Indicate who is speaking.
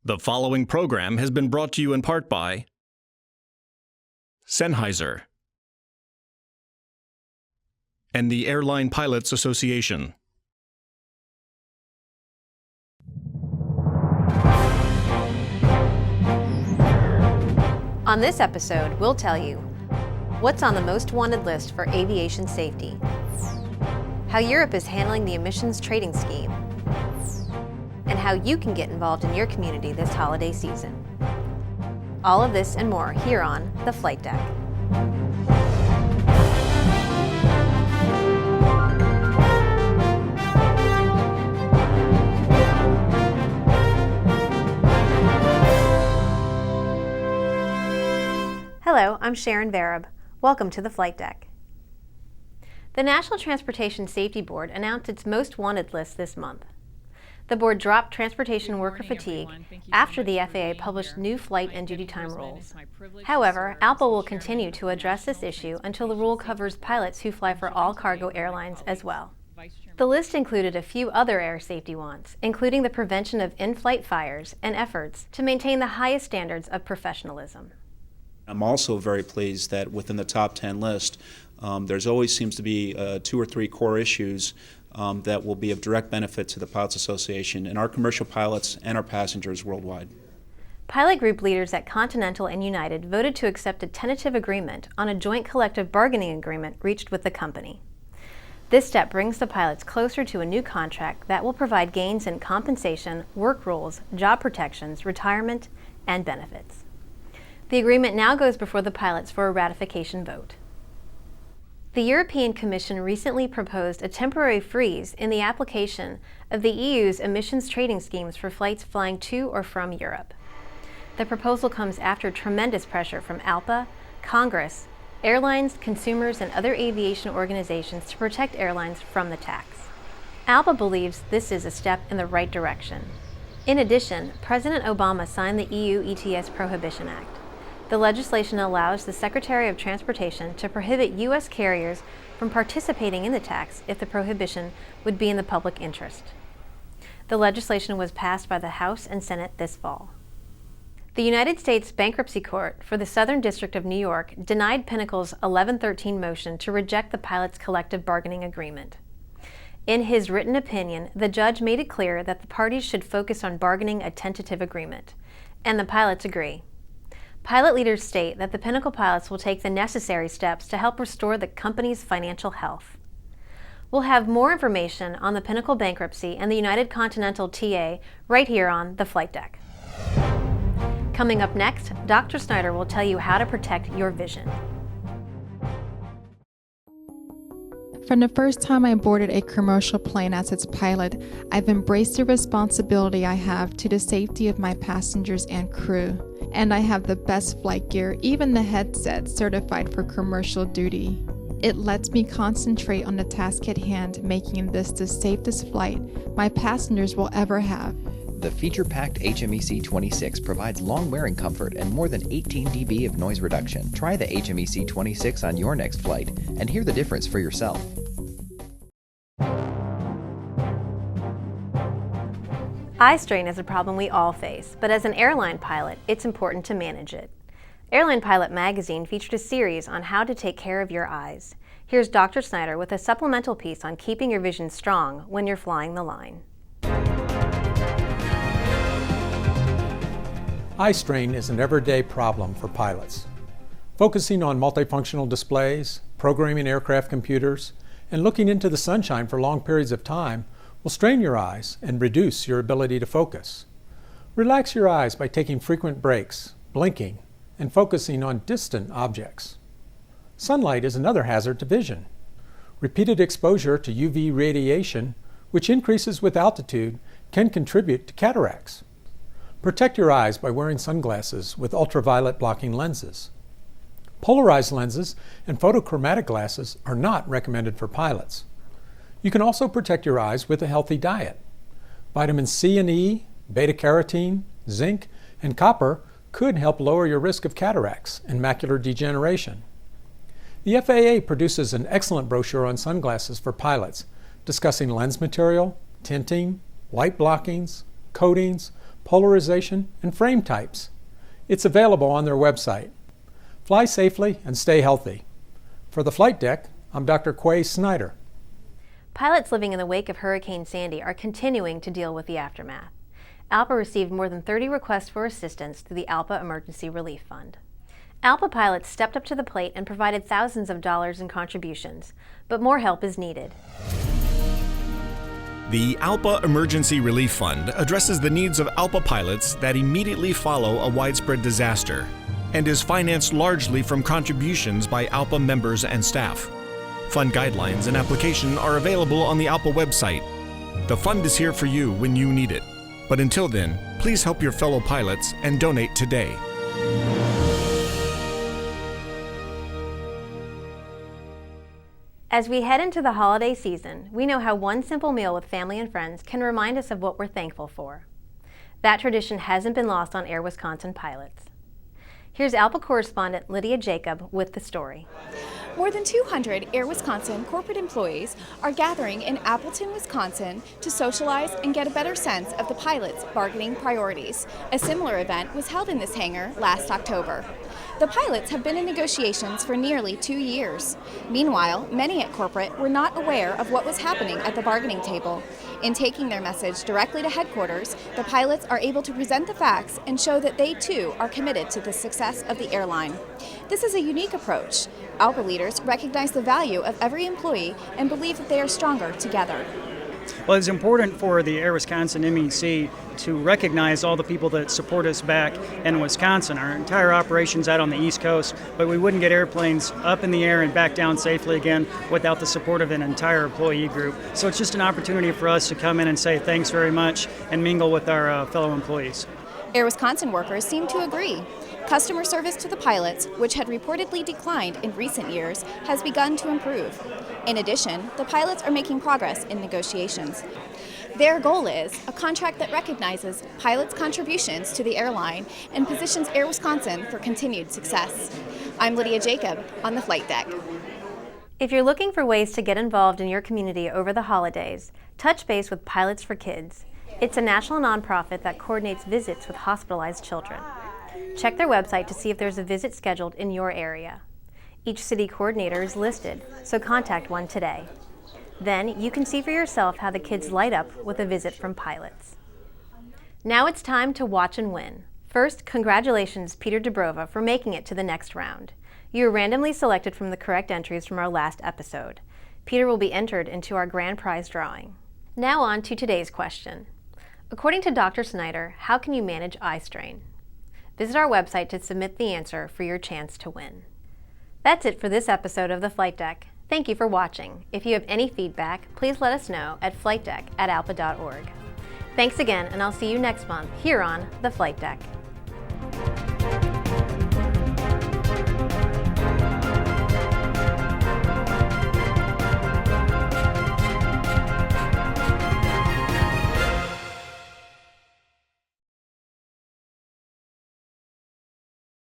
Speaker 1: The following program has been brought to you in part by Sennheiser and the Airline Pilots Association.
Speaker 2: On this episode, we'll tell you what's on the most wanted list for aviation safety, how Europe is handling the emissions trading scheme, and how you can get involved in your community this holiday season. All of this and more here on the Flight Deck. Hello, I'm Sharon Varab. Welcome to the Flight Deck. The National Transportation Safety Board announced its most wanted list this month. The board dropped transportation worker fatigue after the FAA published new flight and duty time rules. However, ALPA will continue to address this issue until the rule covers pilots who fly for all cargo airlines as well. The list included a few other air safety wants, including the prevention of in-flight fires and efforts to maintain the highest standards of professionalism.
Speaker 3: I'm also very pleased that within the top 10 list, there's always seems to be 2 or 3 core issues that will be of direct benefit to the Pilots Association and our commercial pilots and our passengers worldwide.
Speaker 2: Pilot group leaders at Continental and United voted to accept a tentative agreement on a joint collective bargaining agreement reached with the company. This step brings the pilots closer to a new contract that will provide gains in compensation, work rules, job protections, retirement, and benefits. The agreement now goes before the pilots for a ratification vote. The European Commission recently proposed a temporary freeze in the application of the EU's emissions trading schemes for flights flying to or from Europe. The proposal comes after tremendous pressure from ALPA, Congress, airlines, consumers, and other aviation organizations to protect airlines from the tax. ALPA believes this is a step in the right direction. In addition, President Obama signed the EU ETS Prohibition Act. The legislation allows the Secretary of Transportation to prohibit U.S. carriers from participating in the tax if the prohibition would be in the public interest. The legislation was passed by the House and Senate this fall. The United States Bankruptcy Court for the Southern District of New York denied Pinnacle's 1113 motion to reject the pilots' collective bargaining agreement. In his written opinion, the judge made it clear that the parties should focus on bargaining a tentative agreement, and the pilots agree. Pilot leaders state that the Pinnacle pilots will take the necessary steps to help restore the company's financial health. We'll have more information on the Pinnacle bankruptcy and the United Continental TA right here on the Flight Deck. Coming up next, Dr. Snyder will tell you how to protect your vision.
Speaker 4: From the first time I boarded a commercial plane as its pilot, I've embraced the responsibility I have to the safety of my passengers and crew. And I have the best flight gear, even the headset certified for commercial duty. It lets me concentrate on the task at hand, making this the safest flight my passengers will ever have.
Speaker 5: The feature-packed HMEC 26 provides long wearing comfort and more than 18 dB of noise reduction. Try the HMEC 26 on your next flight and hear the difference for yourself.
Speaker 2: Eye strain is a problem we all face, but as an airline pilot, it's important to manage it. Airline Pilot magazine featured a series on how to take care of your eyes. Here's Dr. Snyder with a supplemental piece on keeping your vision strong when you're flying the line.
Speaker 6: Eye strain is an everyday problem for pilots. Focusing on multifunctional displays, programming aircraft computers, and looking into the sunshine for long periods of time will strain your eyes and reduce your ability to focus. Relax your eyes by taking frequent breaks, blinking, and focusing on distant objects. Sunlight is another hazard to vision. Repeated exposure to UV radiation, which increases with altitude, can contribute to cataracts. Protect your eyes by wearing sunglasses with ultraviolet blocking lenses. Polarized lenses and photochromatic glasses are not recommended for pilots. You can also protect your eyes with a healthy diet. Vitamin C and E, beta-carotene, zinc, and copper could help lower your risk of cataracts and macular degeneration. The FAA produces an excellent brochure on sunglasses for pilots, discussing lens material, tinting, light blockings, coatings, polarization, and frame types. It's available on their website. Fly safely and stay healthy. For the Flight Deck, I'm Dr. Quay Snyder.
Speaker 2: Pilots living in the wake of Hurricane Sandy are continuing to deal with the aftermath. ALPA received more than 30 requests for assistance through the ALPA Emergency Relief Fund. ALPA pilots stepped up to the plate and provided thousands of dollars in contributions, but more help is needed.
Speaker 1: The ALPA Emergency Relief Fund addresses the needs of ALPA pilots that immediately follow a widespread disaster and is financed largely from contributions by ALPA members and staff. Fund guidelines and application are available on the ALPA website. The fund is here for you when you need it. But until then, please help your fellow pilots and donate today.
Speaker 2: As we head into the holiday season, we know how one simple meal with family and friends can remind us of what we're thankful for. That tradition hasn't been lost on Air Wisconsin pilots. Here's ALPA correspondent Lydia Jacob with the story.
Speaker 7: More than 200 Air Wisconsin corporate employees are gathering in Appleton, Wisconsin to socialize and get a better sense of the pilots' bargaining priorities. A similar event was held in this hangar last October. The pilots have been in negotiations for nearly 2 years. Meanwhile, many at corporate were not aware of what was happening at the bargaining table. In taking their message directly to headquarters, the pilots are able to present the facts and show that they too are committed to the success of the airline. This is a unique approach. ALPA leaders recognize the value of every employee and believe that they are stronger together.
Speaker 8: Well, it's important for the Air Wisconsin MEC to recognize all the people that support us back in Wisconsin. Our entire operation's out on the East Coast, but we wouldn't get airplanes up in the air and back down safely again without the support of an entire employee group. So it's just an opportunity for us to come in and say thanks very much and mingle with our fellow employees.
Speaker 7: Air Wisconsin workers seem to agree. Customer service to the pilots, which had reportedly declined in recent years, has begun to improve. In addition, the pilots are making progress in negotiations. Their goal is a contract that recognizes pilots' contributions to the airline and positions Air Wisconsin for continued success. I'm Lydia Jacob on the Flight Deck.
Speaker 2: If you're looking for ways to get involved in your community over the holidays, touch base with Pilots for Kids. It's a national nonprofit that coordinates visits with hospitalized children. Check their website to see if there's a visit scheduled in your area. Each city coordinator is listed, so contact one today. Then you can see for yourself how the kids light up with a visit from pilots. Now it's time to watch and win. First, congratulations Petr Dubrova for making it to the next round. You were randomly selected from the correct entries from our last episode. Petr will be entered into our grand prize drawing. Now on to today's question. According to Dr. Snyder, how can you manage eye strain? Visit our website to submit the answer for your chance to win. That's it for this episode of the Flight Deck. Thank you for watching. If you have any feedback, please let us know at flightdeck@alpa.org. Thanks again, and I'll see you next month here on the Flight Deck.